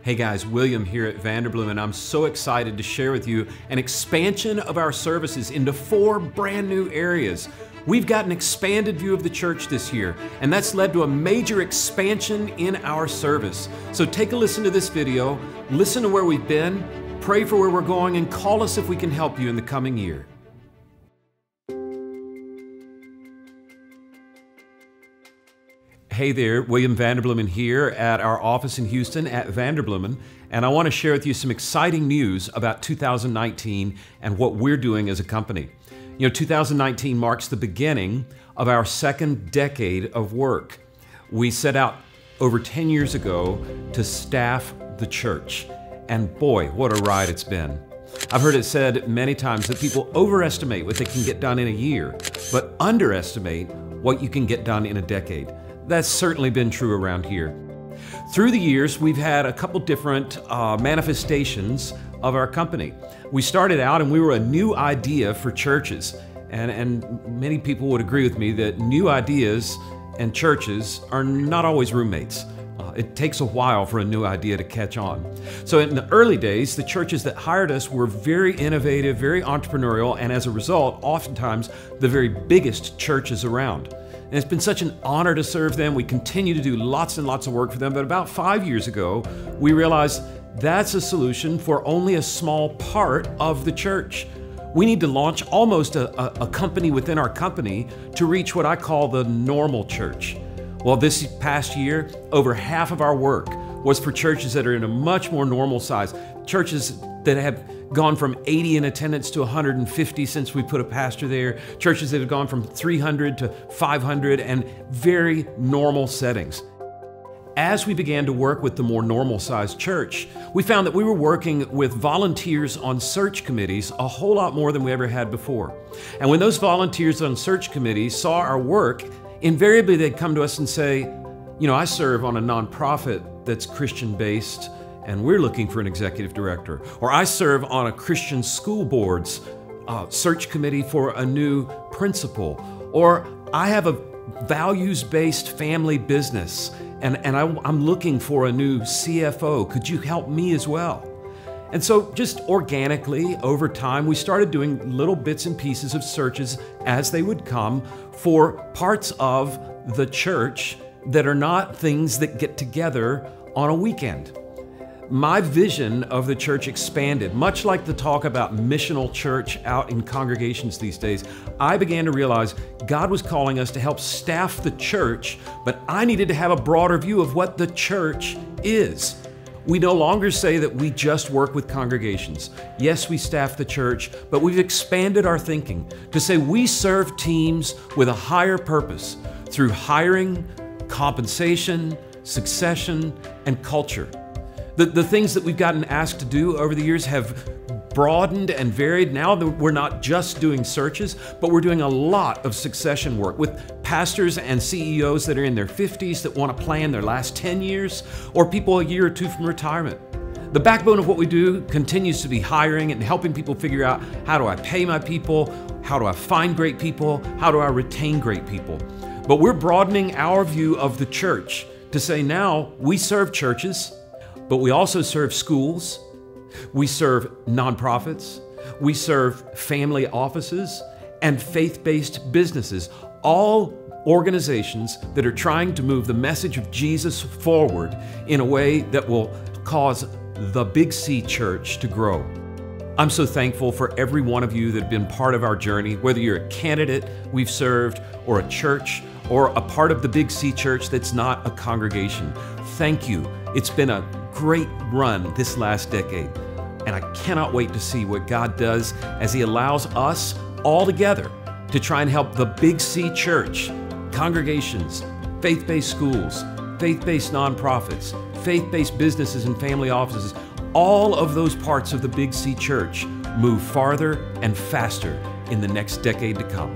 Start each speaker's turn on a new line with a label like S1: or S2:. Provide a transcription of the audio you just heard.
S1: Hey guys, William here at Vanderbloemen, and I'm so excited to share with you an expansion of our services into 4 brand new areas. We've got an expanded view of the church this year, and that's led to a major expansion in our service. So take a listen to this video, listen to where we've been, pray for where we're going, and call us if we can help you in the coming year. Hey there, William Vanderbloemen here at our office in Houston at Vanderbloemen, and I want to share with you some exciting news about 2019 and what we're doing as a company. You know, 2019 marks the beginning of our 2nd decade of work. We set out over 10 years ago to staff the church, and boy, what a ride it's been. I've heard it said many times that people overestimate what they can get done in a year, but underestimate what you can get done in a decade. That's certainly been true around here. Through the years, we've had a couple different manifestations of our company. We started out and we were a new idea for churches. And many people would agree with me that new ideas and churches are not always roommates. It takes a while for a new idea to catch on. So in the early days, the churches that hired us were very innovative, very entrepreneurial, and as a result, oftentimes the very biggest churches around. And it's been such an honor to serve them. We continue to do lots and lots of work for them. But about 5 years ago, we realized that's a solution for only a small part of the church. We need to launch almost a company within our company to reach what I call the normal church. Well, this past year, over half of our work was for churches that are in a much more normal size. Churches that have gone from 80 in attendance to 150 since we put a pastor there. Churches that have gone from 300 to 500 and very normal settings. As we began to work with the more normal sized church, we found that we were working with volunteers on search committees a whole lot more than we ever had before. And when those volunteers on search committees saw our work, invariably they'd come to us and say, you know, I serve on a nonprofit that's Christian-based, and we're looking for an executive director. Or I serve on a Christian school board's search committee for a new principal. Or I have a values-based family business, and I'm looking for a new CFO. Could you help me as well? And so just organically, over time, we started doing little bits and pieces of searches as they would come for parts of the church that are not things that get together on a weekend. My vision of the church expanded, much like the talk about missional church out in congregations these days. I began to realize God was calling us to help staff the church, but I needed to have a broader view of what the church is. We no longer say that we just work with congregations. Yes, we staff the church, but we've expanded our thinking to say we serve teams with a higher purpose through hiring, compensation, succession, and culture. The things that we've gotten asked to do over the years have broadened and varied. Now we're not just doing searches, but we're doing a lot of succession work with pastors and CEOs that are in their 50s that want to plan their last 10 years, or people a year or two from retirement. The backbone of what we do continues to be hiring and helping people figure out, how do I pay my people? How do I find great people? How do I retain great people? But we're broadening our view of the church to say now we serve churches, but we also serve schools, we serve nonprofits, we serve family offices, and faith-based businesses, all organizations that are trying to move the message of Jesus forward in a way that will cause the Big C Church to grow. I'm so thankful for every one of you that have been part of our journey, whether you're a candidate we've served, or a church, or a part of the Big C Church that's not a congregation. Thank you. It's been a great run this last decade, and I cannot wait to see what God does as He allows us all together to try and help the Big C Church, congregations, faith-based schools, faith-based nonprofits, faith-based businesses and family offices, all of those parts of the Big C Church move farther and faster in the next decade to come.